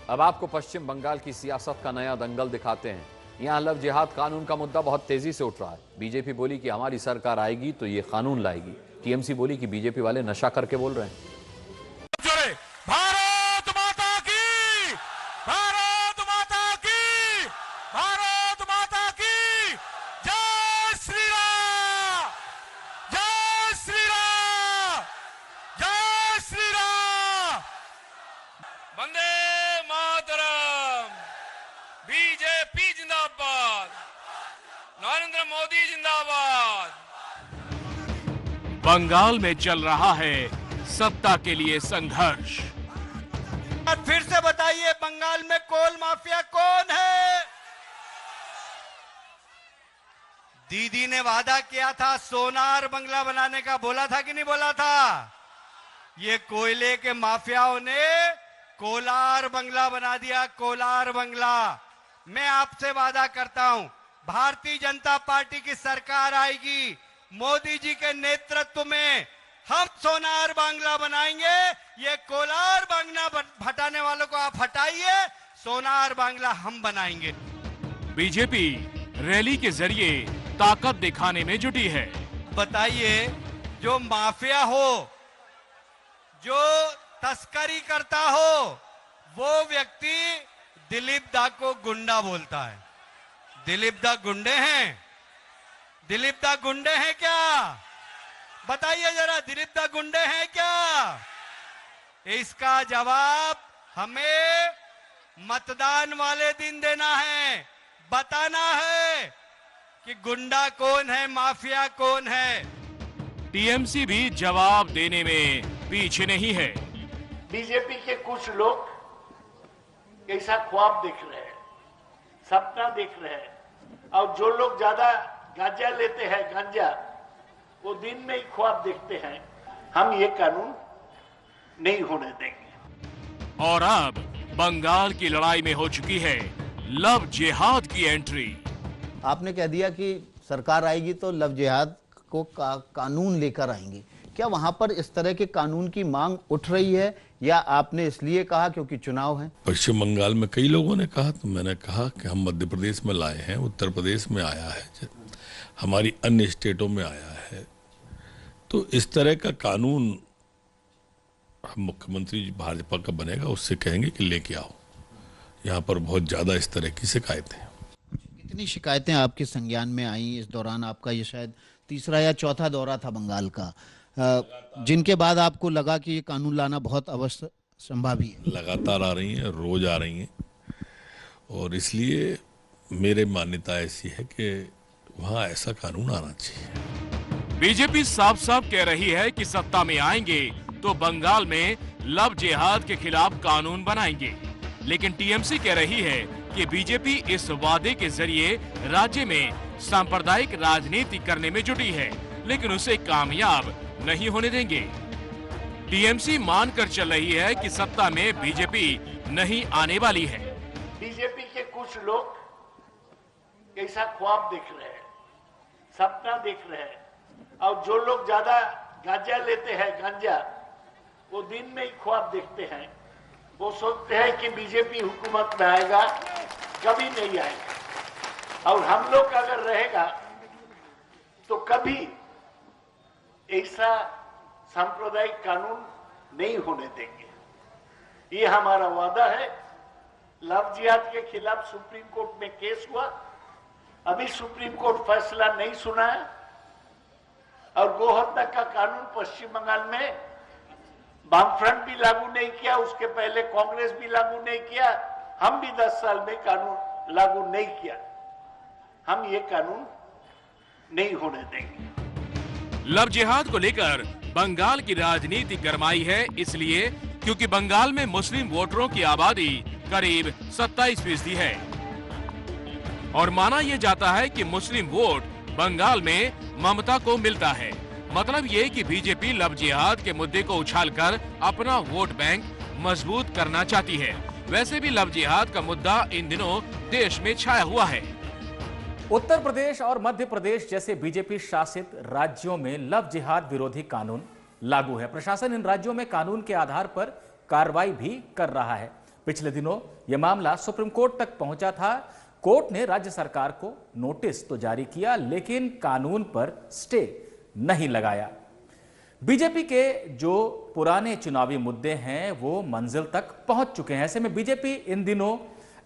अब आपको पश्चिम बंगाल की सियासत का नया दंगल दिखाते हैं। यहां लव जिहाद कानून का मुद्दा बहुत तेजी से उठ रहा है। बीजेपी बोली कि हमारी सरकार आएगी तो ये कानून लाएगी। टीएमसी बोली कि बीजेपी वाले नशा करके बोल रहे हैं। भारत माता की, भारत माता की, भारत माता की जय श्री राम, जय श्री राम, जय श्री राम। वंदे मातरम। बीजेपी जिंदाबाद, नरेंद्र मोदी जिंदाबाद। बंगाल में चल रहा है सत्ता के लिए संघर्ष। फिर से बताइए, बंगाल में कोल माफिया कौन है? दीदी ने वादा किया था सोनार बंगला बनाने का, बोला था कि नहीं बोला था? ये कोयले के माफियाओं ने कोलार बंगला बना दिया, कोलार बंगला। मैं आपसे वादा करता हूं, भारतीय जनता पार्टी की सरकार आएगी, मोदी जी के नेतृत्व में हम सोनार बांग्ला बनाएंगे। ये कोलार बांग्ला हटाने वालों को आप हटाइए, सोनार बांग्ला हम बनाएंगे। बीजेपी रैली के जरिए ताकत दिखाने में जुटी है। बताइए, जो माफिया हो, जो तस्करी करता हो, वो व्यक्ति दिलीप दा को गुंडा बोलता है। दिलीप दा गुंडे हैं? दिलीप दा गुंडे हैं क्या? बताइए जरा, दिलीप दा गुंडे हैं क्या? इसका जवाब हमें मतदान वाले दिन देना है। बताना है कि गुंडा कौन है, माफिया कौन है। टीएमसी भी जवाब देने में पीछे नहीं है। बीजेपी के कुछ लोग ऐसा ख्वाब देख रहे हैं, सपना देख रहे हैं, और जो लोग ज्यादा गांजा लेते हैं, गांजा, वो दिन में ही ख्वाब देखते हैं। हम ये कानून नहीं होने देंगे। और अब बंगाल की लड़ाई में हो चुकी है लव जिहाद की एंट्री। आपने कह दिया कि सरकार आएगी तो लव जिहाद को कानून लेकर आएंगे। क्या वहां पर इस तरह के कानून की मांग उठ रही है, या आपने इसलिए कहा क्योंकि चुनाव है? पश्चिम बंगाल में कई लोगों ने कहा, तो मैंने कहा कि हम मध्य प्रदेश में लाए हैं, उत्तर प्रदेश में आया है, हमारी अन्य स्टेटों में आया है। तो इस तरह का कानून हम मुख्यमंत्री भाजपा का बनेगा, उससे कहेंगे कि लेके आओ। यहाँ पर बहुत ज्यादा इस तरह की शिकायतें। कितनी शिकायतें आपके संज्ञान में आई इस दौरान? आपका ये शायद तीसरा या चौथा दौरा था बंगाल का, जिनके बाद आपको लगा कि ये कानून लाना बहुत अवश्य संभावी है। लगातार आ रही हैं, रोज आ रही हैं, और इसलिए मेरी मान्यता ऐसी है कि वहां ऐसा कानून आना चाहिए। बीजेपी साफ साफ कह रही है कि सत्ता में आएंगे तो बंगाल में लव जिहाद के खिलाफ कानून बनाएंगे, लेकिन टीएमसी कह रही है कि बीजेपी इस वादे के जरिए राज्य में सांप्रदायिक राजनीति करने में जुटी है, लेकिन उसे कामयाब नहीं होने देंगे। टीएमसी मानकर चल रही है कि सत्ता में बीजेपी नहीं आने वाली है। बीजेपी के कुछ लोग ऐसा ख्वाब देख रहे हैं, सपना देख रहे हैं, और जो लोग ज्यादा गांजा लेते हैं, गांजा, वो दिन में ही ख्वाब देखते हैं। वो सोचते हैं कि बीजेपी हुकूमत में आएगा, कभी नहीं आएगा, और हम लोग अगर रहेगा तो कभी ऐसा सांप्रदायिक कानून नहीं होने देंगे। ये हमारा वादा है। लव जिहाद के खिलाफ सुप्रीम कोर्ट में केस हुआ, अभी सुप्रीम कोर्ट फैसला नहीं सुना है, और गोहत्या का कानून पश्चिम बंगाल में वामफ्रंट भी लागू नहीं किया, उसके पहले कांग्रेस भी लागू नहीं किया, हम भी 10 साल में कानून लागू नहीं किया। हम ये कानून नहीं होने देंगे। लव जिहाद को लेकर बंगाल की राजनीति गरमाई है, इसलिए क्योंकि बंगाल में मुस्लिम वोटरों की आबादी करीब 27% है, और माना यह जाता है कि मुस्लिम वोट बंगाल में ममता को मिलता है। मतलब ये कि बीजेपी लव जिहाद के मुद्दे को उछालकर अपना वोट बैंक मजबूत करना चाहती है। वैसे भी लव जिहाद का मुद्दा इन दिनों देश में छाया हुआ है। उत्तर प्रदेश और मध्य प्रदेश जैसे बीजेपी शासित राज्यों में लव जिहाद विरोधी कानून लागू है। प्रशासन इन राज्यों में कानून के आधार पर कार्रवाई भी कर रहा है। पिछले दिनों यह मामला सुप्रीम कोर्ट तक पहुंचा था। कोर्ट ने राज्य सरकार को नोटिस तो जारी किया, लेकिन कानून पर स्टे नहीं लगाया। बीजेपी के जो पुराने चुनावी मुद्दे हैं वो मंजिल तक पहुंच चुके हैं। ऐसे में बीजेपी इन दिनों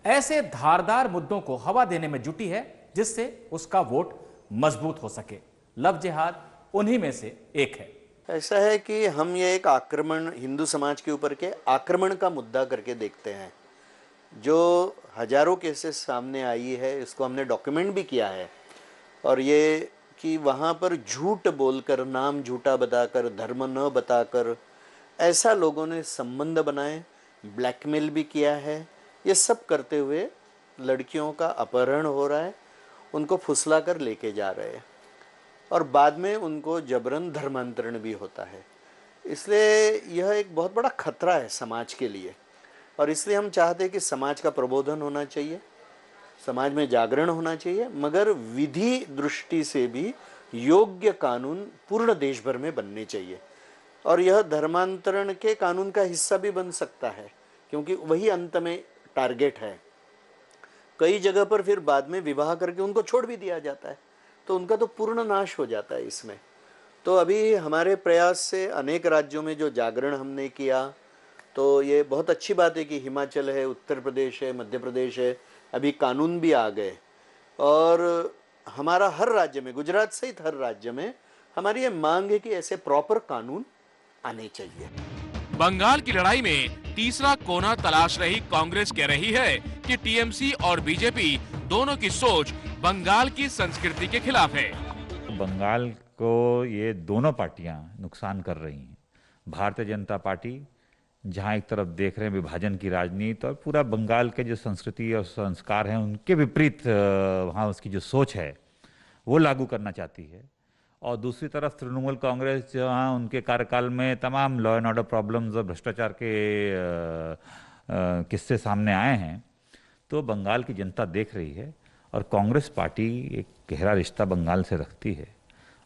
ऐसे धारदार मुद्दों को हवा देने में जुटी है जिससे उसका वोट मजबूत हो सके। लव जिहाद उन्हीं में से एक है। ऐसा है कि हम ये एक आक्रमण हिंदू समाज के ऊपर के आक्रमण का मुद्दा करके देखते हैं। जो हजारों केसेस सामने आई है, इसको हमने डॉक्यूमेंट भी किया है। और ये कि वहाँ पर झूठ बोलकर, नाम झूठा बताकर, धर्म न बताकर ऐसा लोगों ने संबंध बनाए, ब्लैकमेल भी किया है। ये सब करते हुए लड़कियों का अपहरण हो रहा है, उनको फुसला कर लेके जा रहे हैं और बाद में उनको जबरन धर्मांतरण भी होता है। इसलिए यह एक बहुत बड़ा खतरा है समाज के लिए और इसलिए हम चाहते हैं कि समाज का प्रबोधन होना चाहिए, समाज में जागरण होना चाहिए, मगर विधि दृष्टि से भी योग्य कानून पूर्ण देश भर में बनने चाहिए। और यह धर्मांतरण के कानून का हिस्सा भी बन सकता है क्योंकि वही अंत में टारगेट है। कई जगह पर फिर बाद में विवाह करके उनको छोड़ भी दिया जाता है, तो उनका तो पूर्ण नाश हो जाता है इसमें। तो अभी हमारे प्रयास से अनेक राज्यों में जो जागरण हमने किया, तो ये बहुत अच्छी बात है कि हिमाचल है, उत्तर प्रदेश है, मध्य प्रदेश है, अभी कानून भी आ गए। और हमारा हर राज्य में, गुजरात सहित हर राज्य में हमारी ये मांग है कि ऐसे प्रॉपर कानून आने चाहिए। बंगाल की लड़ाई में तीसरा कोना तलाश रही कांग्रेस कह रही है कि टीएमसी और बीजेपी दोनों की सोच बंगाल की संस्कृति के खिलाफ है। बंगाल को ये दोनों पार्टियां नुकसान कर रही हैं। भारतीय जनता पार्टी जहां एक तरफ देख रहे हैं विभाजन की राजनीति और पूरा बंगाल के जो संस्कृति और संस्कार हैं उनके विपरीत वहाँ उसकी जो सोच है वो लागू करना चाहती है, और दूसरी तरफ तृणमूल कांग्रेस जहाँ उनके कार्यकाल में तमाम लॉ एंड ऑर्डर प्रॉब्लम्स और भ्रष्टाचार के किस्से सामने आए हैं, तो बंगाल की जनता देख रही है और कांग्रेस पार्टी एक गहरा रिश्ता बंगाल से रखती है।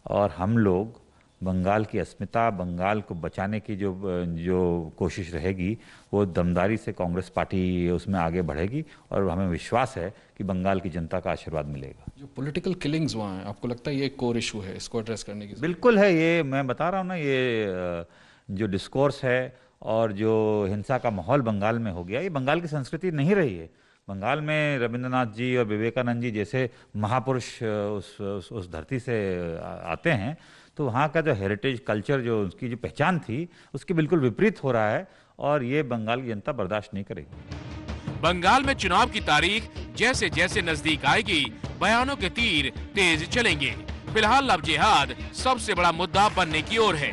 और हम लोग बंगाल की अस्मिता, बंगाल को बचाने की जो कोशिश रहेगी वो दमदारी से कांग्रेस पार्टी उसमें आगे बढ़ेगी और हमें विश्वास है कि बंगाल की जनता का आशीर्वाद मिलेगा। जो पॉलिटिकल किलिंग्स वहाँ हैं, आपको लगता है ये एक कोर इशू है, इसको एड्रेस करने की? बिल्कुल है, ये मैं बता रहा हूँ ना, ये जो डिस्कोर्स है और जो हिंसा का माहौल बंगाल में हो गया, ये बंगाल की संस्कृति नहीं रही है। बंगाल में रविंद्रनाथ जी और विवेकानंद जी जैसे महापुरुष उस धरती से आते हैं, तो वहाँ का जो हेरिटेज कल्चर, जो उसकी जो पहचान थी, उसके बिल्कुल विपरीत हो रहा है और ये बंगाल की जनता बर्दाश्त नहीं करेगी। बंगाल में चुनाव की तारीख जैसे जैसे नजदीक आएगी, बयानों के तीर तेज चलेंगे। फिलहाल लव जिहाद सबसे बड़ा मुद्दा बनने की ओर है।